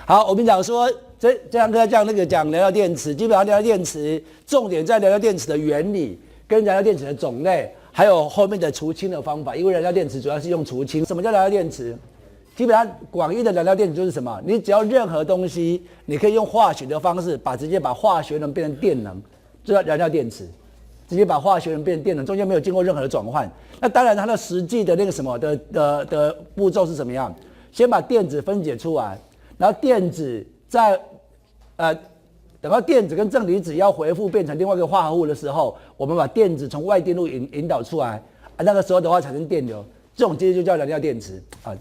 好，我们讲说这堂课讲讲燃料电池，基本上燃料电池重点在燃料电池的原理跟燃料电池的种类，还有后面的除氢的方法。因为燃料电池主要是用除氢。什么叫燃料电池？基本上广义的燃料电池就是什么？你只要任何东西，你可以用化学的方式直接把化学能变成电能，这叫燃料电池。直接把化学能变成电能，中间没有经过任何的转换。那当然，它的实际的那个什么的步骤是怎么样？先把电子分解出来，然后电子在等到电子跟正离子要回复变成另外一个化合物的时候，我们把电子从外电路引导出来，那个时候的话产生电流，这种接就叫燃料电池啊。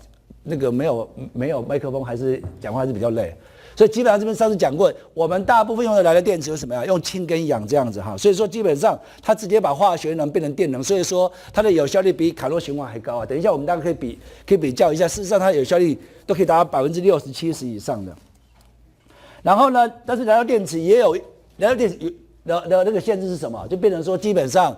那个没有麦克风，还是讲话还是比较累，所以基本上这边上次讲过，我们大部分用的燃料电池有什么呀？用氢跟氧这样子哈，所以说基本上它直接把化学能变成电能，所以说它的有效率比卡洛循环还高啊。等一下我们大家可以比较一下，事实上它的有效率都可以达到60%、70%以上的。然后呢，但是燃料电池也有燃料电池的那个限制是什么？就变成说基本上。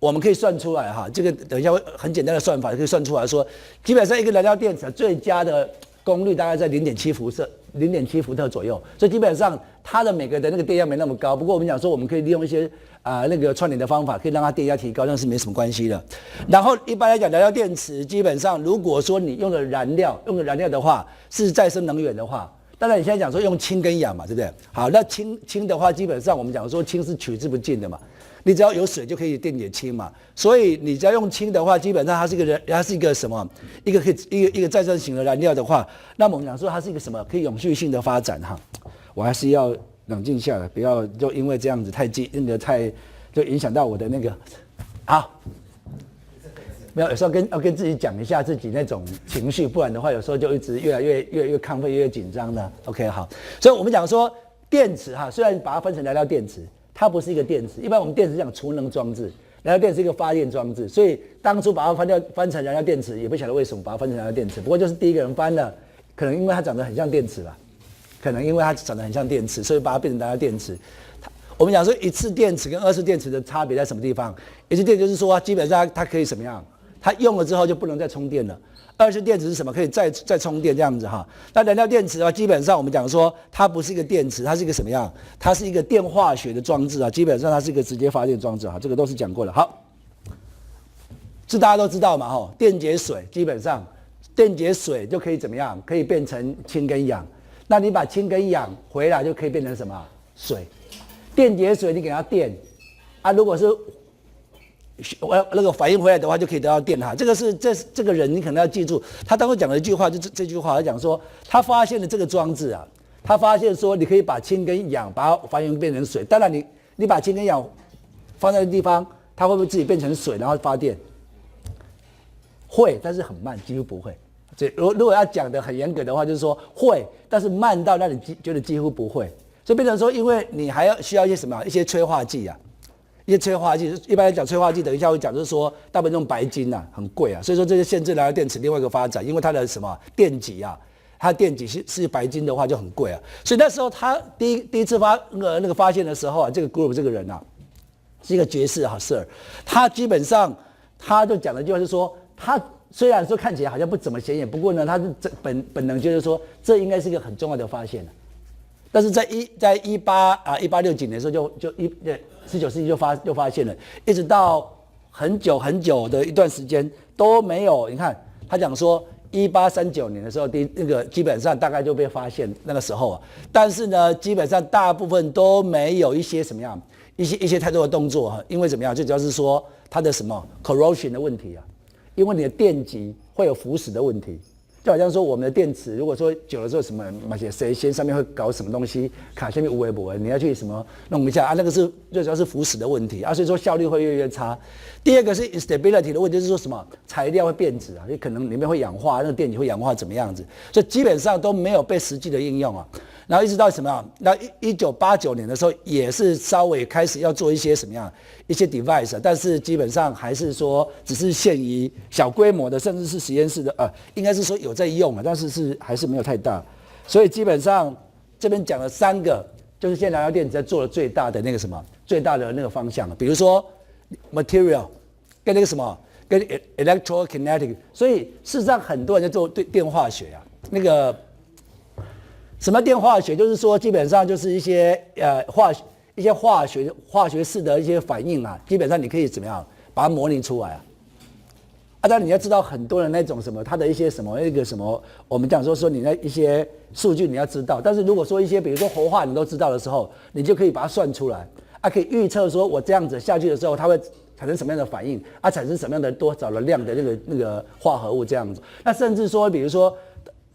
我们可以算出来哈，这个等一下会很简单的算法可以算出来说，基本上一个燃料电池最佳的功率大概在0.7伏特左右，所以基本上它的每个的那个电压没那么高。不过我们讲说我们可以利用一些那个串联的方法，可以让它电压提高，那是没什么关系的。然后一般来讲，燃料电池基本上如果说你用的燃料的话是再生能源的话。当然，你现在讲说用氢跟氧嘛，对不对？好，那氢的话，基本上我们讲说氢是取之不尽的嘛，你只要有水就可以电解氢嘛，所以你只要用氢的话，基本上它是一个什么？一个再生型的燃料的话，那么我们讲说它是一个什么？可以永续性的发展哈。我还是要冷静下来，不要就因为这样子太就影响到我的那个好。没有，有时候要跟自己讲一下自己那种情绪，不然的话，有时候就一直越来越亢奋，越紧张的。OK， 好，所以我们讲说电池哈，虽然把它分成燃料电池，它不是一个电池。一般我们电池讲储能装置，燃料电池是一个发电装置，所以当初把它翻成燃料电池，也不晓得为什么把它翻成燃料电池。不过就是第一个人翻了，可能因为它长得很像电池吧，所以把它变成燃料电池。我们讲说一次电池跟二次电池的差别在什么地方？一次电就是说基本上它可以什么样？它用了之后就不能再充电了。二次电池是什么？可以再充电这样子哈。那燃料电池的话，基本上我们讲说它不是一个电池，它是一个什么样？它是一个电化学的装置啊。基本上它是一个直接发电装置哈，这个都是讲过了。好，这大家都知道嘛哈。电解水基本上电解水就可以怎么样？可以变成氢跟氧。那你把氢跟氧回来就可以变成什么？水。电解水你给它电啊，如果是那个反应回来的话，就可以得到电哈。这个人你可能要记住，他当时讲了一句话，就这句话，他讲说他发现了这个装置啊，他发现说你可以把氢跟氧把它还原变成水。当然你把氢跟氧放在的地方，它会不会自己变成水然后发电？会，但是很慢，几乎不会。所以如果要讲的很严格的话，就是说会，但是慢到让你觉得几乎不会。所以变成说，因为你还需要一些什么？一些催化剂啊。一些催化剂，一般来讲，催化剂等一下会讲，就是说大部分用白金啊，很贵啊，所以说这些限制燃料电池另外一个发展，因为它的什么电极啊，它的电极是白金的话就很贵啊，所以那时候他第一次那个发现的时候啊，这个 group 这个人啊是一个爵士哈 Sir， 他基本上他就讲的就是说，他虽然说看起来好像不怎么显眼，不过呢，他是本能就是说这应该是一个很重要的发现。但是在1860几年的时候就19世纪就发现了，一直到很久的一段时间都没有。你看他讲说1839年的时候，那个基本上大概就被发现那个时候啊，但是呢，基本上大部分都没有一些什么样一些太多的动作哈，因为怎么样，最主要是说它的什么 corrosion 的问题啊，因为你的电极会有腐蚀的问题。就好像说我们的电池，如果说久了之后什么谁先上面会搞什么东西，卡下面无微不微，你要去什么弄一下啊，那个是最主要是腐蚀的问题啊，所以说效率会越来越差。第二个是 instability 的问题，就是说什么材料会变质啊，也可能里面会氧化，那个电极会氧化怎么样子，所以基本上都没有被实际的应用啊。然后一直到什么样？那1989年的时候，也是稍微开始要做一些什么样一些 device， 但是基本上还是说只是限于小规模的，甚至是实验室的，应该是说有在用啊，但是还是没有太大。所以基本上这边讲了3个，就是现在燃料电池在做的最大的那个什么，最大的那个方向，比如说 material 跟那个什么，跟 electrokinetic。所以事实上很多人在做电化学啊，那个。什么电化学？就是说基本上就是一些化学式的一些反应啊，基本上你可以怎么样把它模拟出来啊？当然你要知道很多的那种什么，它的一些什么那个什么，我们讲说你那一些数据你要知道，但是如果说一些比如说活化你都知道的时候，你就可以把它算出来可以预测说我这样子下去的时候，它会产生什么样的反应产生什么样的多少的量的那个化合物这样子。那甚至说比如说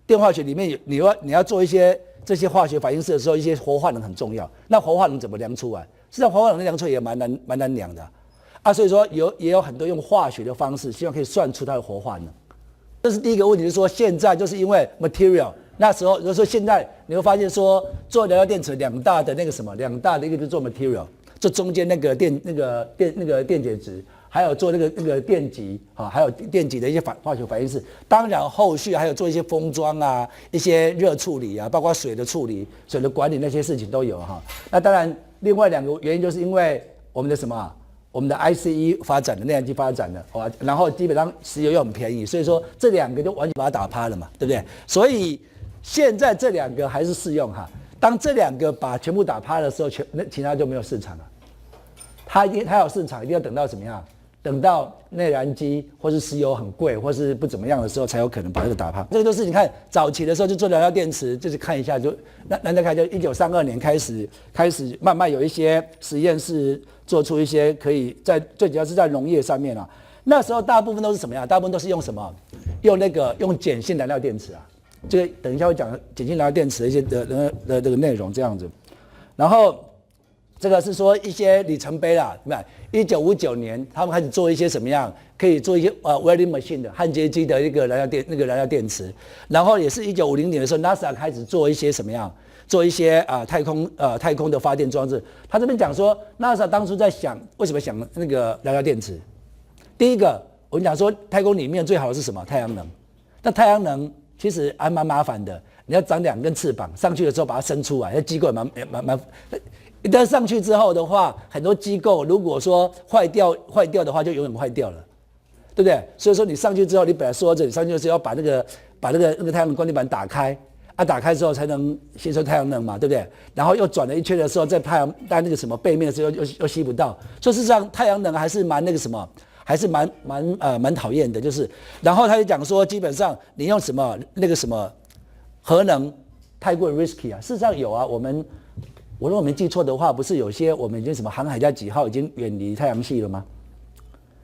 电化学里面你要做一些这些化学反应式的时候，一些活化能很重要。那活化能怎么量出来？实际上活化能量出来也蛮难量的。所以说也有很多用化学的方式，希望可以算出它的活化能。这是第一个问题，就是说现在就是因为 material， 那时候如果说现在你会发现说做燃料电池两大的一个就是做 material， 做中间那个电解质，还有做那个电极还有电极的一些化学反应式。当然后续还有做一些封装一些热处理包括水的处理、水的管理那些事情都有那当然另外两个原因就是因为我们的什么？我们的 ICE 发展的内燃机发展的然后基本上石油又很便宜，所以说这两个就完全把它打趴了嘛，对不对？所以现在这两个还是适用当这两个把全部打趴的时候，其他就没有市场了。它有市场，一定要等到怎么样？等到内燃机或是石油很贵或是不怎么样的时候，才有可能把这个打趴。这个就是你看早期的时候就做燃料电池，就是看一下那看就1932年开始慢慢有一些实验室做出一些可以最主要是在农业上面那时候大部分都是什么样？大部分都是用什么？用碱性燃料电池这个等一下会讲碱性燃料电池的一些的这个内容这样子。然后这个是说一些里程碑啦，1959年他们开始做一些什么样？可以做一些welding machine 的焊接机的一个燃料电池。然后也是1950年的时候 ，NASA 开始做一些什么样？做一些太空的发电装置。他这边讲说 ，NASA 当初在想为什么想那个燃料电池？第一个，我们讲说太空里面最好的是什么？太阳能。但太阳能其实还蛮麻烦的，你要长2根翅膀上去的时候把它伸出来，那机构也蛮。一旦上去之后的话，很多机构如果说坏掉的话，就永远坏掉了，对不对？所以说你上去之后，你本来说着你上去的时候要把那个太阳能光电板打开。打开之后才能吸收太阳能嘛，对不对？然后又转了一圈的时候，在那个什么背面的时候又吸不到，所以事实上太阳能还是蛮那个什么，还是蛮讨厌的，就是。然后他就讲说，基本上你用什么那个什么核能太过 risky 事实上有我如果我没记错的话，不是有些我们已经什么航海家几号已经远离太阳系了吗？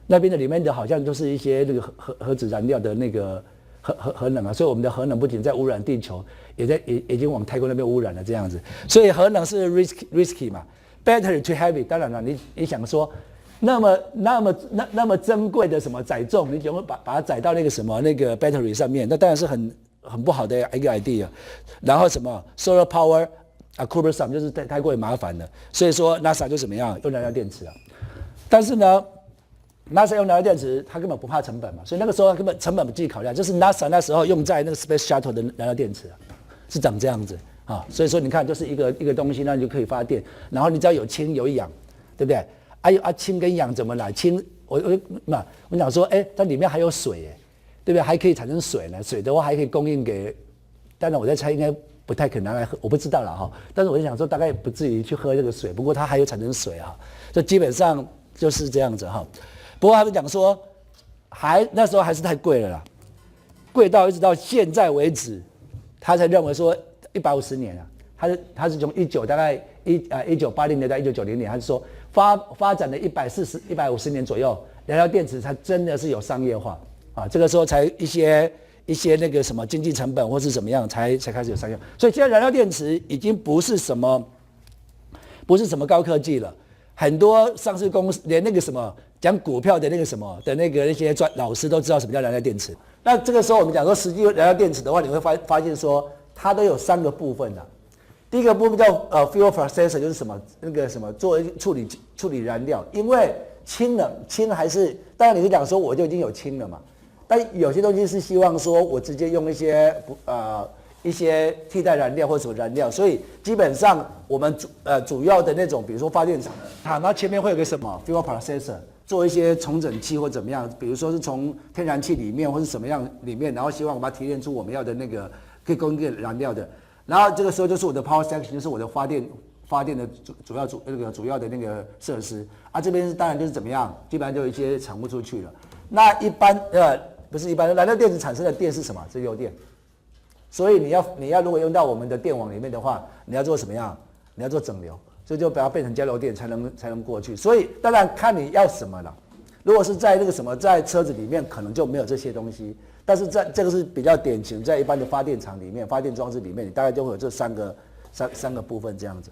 那边的里面的好像都是一些那个核子燃料的那个。核能所以我们的核能不仅在污染地球，也已经往太空那边污染了这样子。所以核能是 risky 嘛 ，battery too heavy。当然了，你想说那么珍贵的什么载重，你怎么把它载到那个什么那个 battery 上面？那当然是很不好的一个 idea。然后什么 solar power cumbersome 就是太过于麻烦了。所以说 NASA 就怎么样用燃料电池但是呢。NASA 用燃料电池，它根本不怕成本嘛，所以那个时候它根本成本不计考量，就是 NASA 那时候用在那个 Space Shuttle 的燃料电池是长这样子所以说你看，就是一个东西，那你就可以发电，然后你只要有氢有氧，对不对？氢跟氧怎么来？氢我想说，它里面还有水对不对？还可以产生水呢，水的话还可以供应给，当然我在猜应该不太可能拿来喝，我不知道了但是我就想说，大概不至于去喝这个水，不过它还有产生水就基本上就是这样子不过他们讲说，那时候还是太贵了啦，贵到一直到现在为止，他才认为说150年他是从大概1980年到1990年，他是说发展了150年左右，燃料电池才真的是有商业化这个时候才一些那个什么经济成本或是怎么样才开始有商业化，所以现在燃料电池已经不是什么高科技了，很多上市公司连那个什么。讲股票的那个什么的那些老师都知道什么叫燃料电池。那这个时候我们讲说实际燃料电池的话，你会发现说它都有3个部分第一个部分叫fuel processor， 就是什么那个什么做处理燃料，因为氢还是当然你是讲说我就已经有氢了嘛，但有些东西是希望说我直接用一些替代燃料或者什么燃料，所以基本上我们主要的那种，比如说发电厂然后前面会有个什么 fuel processor。做一些重整器或怎么样，比如说是从天然气里面或是什么样里面，然后希望把它提炼出我们要的那个可以供应燃料的。然后这个时候就是我的 power section， 就是我的发电的主要的那个设施啊。这边当然就是怎么样，基本上就有一些产物出去了。那一般不是一般，燃料电池产生的电是什么？是诱电。所以你要如果用到我们的电网里面的话，你要做什么样？你要做整流，所以就把它变成交流电才能过去。所以当然看你要什么了。如果是在那个什么在车子里面，可能就没有这些东西。但是在这个是比较典型，在一般的发电厂里面、发电装置里面，你大概就会有这三个部分这样子。